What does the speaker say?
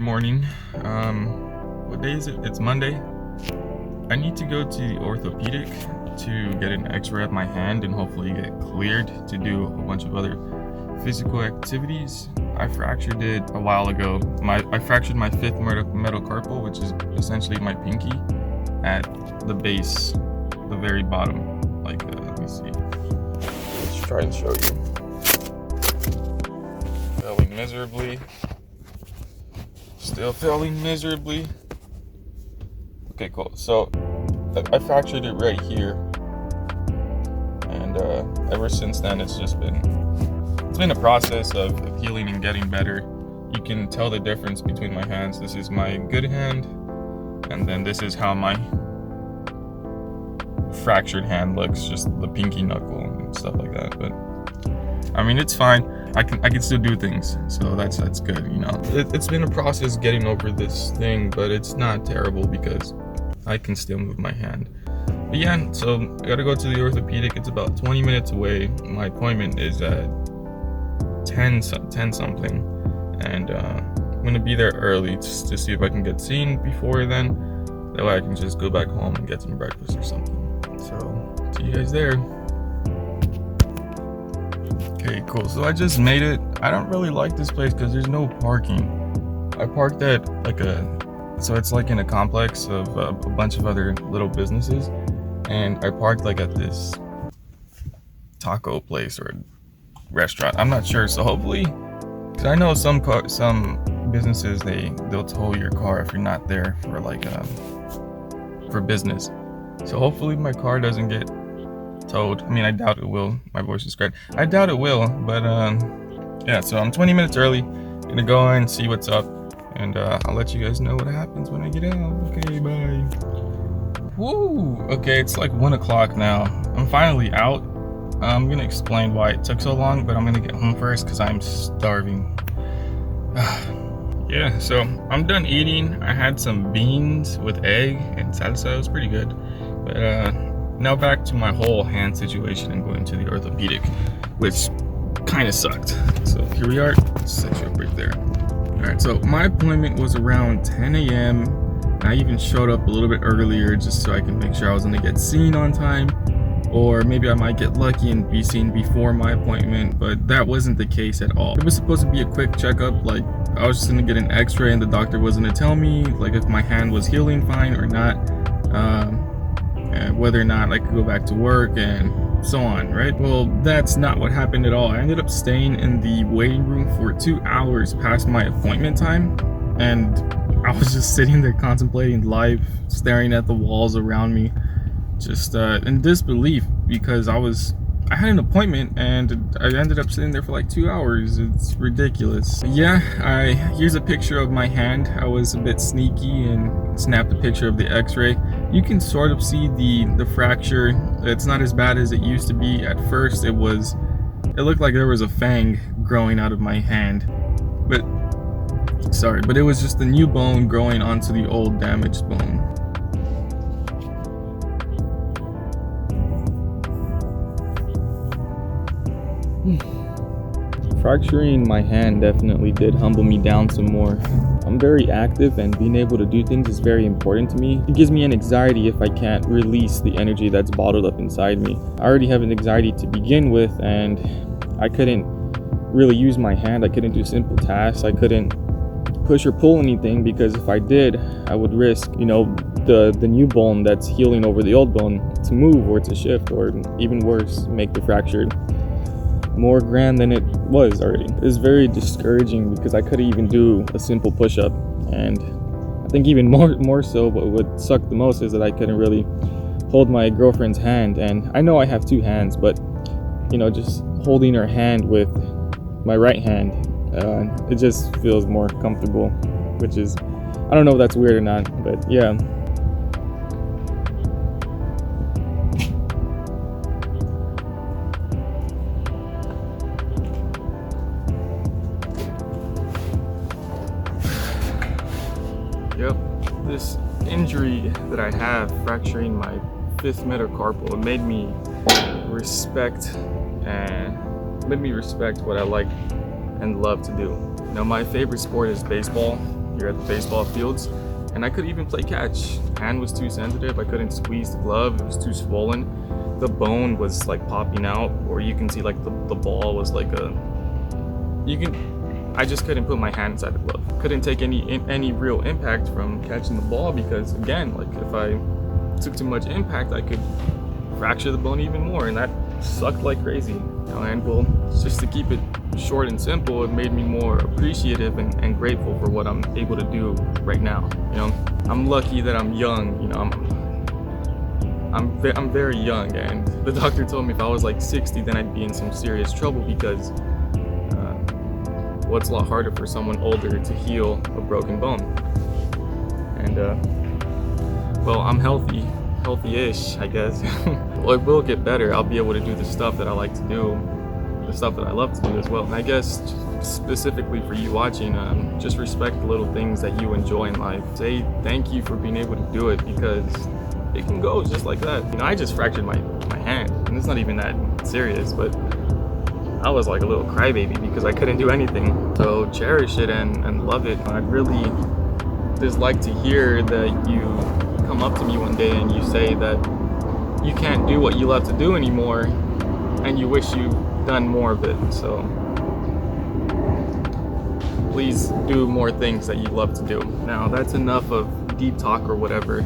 morning. What day is it? It's Monday. I need to go to the orthopedic to get an x-ray of my hand and hopefully get cleared to do a bunch of other physical activities. I fractured it a while ago. I fractured my fifth metacarpal, which is essentially my pinky, at the base, the very bottom. Let me see. Let's try and show you. Failing miserably. Still failing miserably. Okay, cool. So I fractured it right here, and ever since then it's been a process of healing and getting better. You can tell the difference between my hands. This is my good hand, and then this is how my fractured hand looks, just the pinky knuckle and stuff like that. But I mean, it's fine. I can still do things, so that's good, you know. It's been a process getting over this thing, but it's not terrible because I can still move my hand. But yeah, so I gotta go to the orthopedic. It's about 20 minutes away. My appointment is at 10 something, and I'm gonna be there early just to see if I can get seen before then. That way I can just go back home and get some breakfast or something. So see you guys there. Okay, cool. So I just made it. I don't really like this place because there's no parking. I parked at so it's like in a complex of a bunch of other little businesses, and I parked like at this taco place or restaurant. I'm not sure. So hopefully, because I know some businesses they'll tow your car if you're not there for for business. So hopefully my car doesn't get towed. I mean, I doubt it will. My voice is great. I doubt it will, but yeah. So I'm 20 minutes early. Gonna go and see what's up, and I'll let you guys know what happens when I get out. Okay, bye. Woo! Okay, it's like 1 o'clock now. I'm finally out. I'm gonna explain why it took so long, but I'm gonna get home first because I'm starving. Yeah, so I'm done eating. I had some beans with egg and salsa. It was pretty good, but now back to my whole hand situation and going to the orthopedic, which kind of sucked. So here we are. Let's set you up right there. All right, so my appointment was around 10 a.m. I even showed up a little bit earlier just so I can make sure I was gonna get seen on time, or maybe I might get lucky and be seen before my appointment, but that wasn't the case at all. It was supposed to be a quick checkup. Like, I was just gonna get an x-ray and the doctor was gonna tell me like if my hand was healing fine or not, and whether or not I could go back to work and so on, right? Well, that's not what happened at all. I ended up staying in the waiting room for 2 hours past my appointment time, and I was just sitting there contemplating life, staring at the walls around me, just in disbelief because I had an appointment and I ended up sitting there for like 2 hours. It's ridiculous. Yeah, here's a picture of my hand. I was a bit sneaky and snapped a picture of the x-ray. You can sort of see the fracture. It's not as bad as it used to be. At first it looked like there was a fang growing out of my hand, but it was just the new bone growing onto the old damaged bone. Fracturing my hand definitely did humble me down some more. I'm very active, and being able to do things is very important to me. It gives me an anxiety if I can't release the energy that's bottled up inside me. I already have an anxiety to begin with, and I couldn't really use my hand. I couldn't do simple tasks. I couldn't push or pull anything because if I did, I would risk, the new bone that's healing over the old bone to move or to shift, or even worse, make the fracture more grand than it was already. It was very discouraging because I couldn't even do a simple push-up, and I think even more so what sucked the most is that I couldn't really hold my girlfriend's hand. And I know I have two hands, but just holding her hand with my right hand, it just feels more comfortable, which is, I don't know if that's weird or not, but yeah. Yep, this injury that I have, fracturing my fifth metacarpal, it made me respect what I like and love to do. Now, my favorite sport is baseball. here at the baseball fields, and I couldn't even play catch. Hand was too sensitive. I couldn't squeeze the glove. It was too swollen. The bone was like popping out, or you can see like the ball was like I just couldn't put my hand inside the glove. Couldn't take any real impact from catching the ball because, again, like if I took too much impact, I could fracture the bone even more, and that sucked like crazy. And well, just to keep it short and simple, it made me more appreciative and grateful for what I'm able to do right now. I'm lucky that I'm young. I'm very young, and the doctor told me if I was like 60, then I'd be in some serious trouble because it's a lot harder for someone older to heal a broken bone. And well, I'm healthy-ish, I guess. Well, it will get better. I'll be able to do the stuff that I like to do, the stuff that I love to do as well. And I guess specifically for you watching, just respect the little things that you enjoy in life. Say thank you for being able to do it, because it can go just like that. I just fractured my hand, and it's not even that serious, but I was like a little crybaby because I couldn't do anything. So cherish it and love it. I'd really just like to hear that you come up to me one day and you say that you can't do what you love to do anymore and you wish you'd done more of it. So please do more things that you love to do. Now that's enough of deep talk or whatever.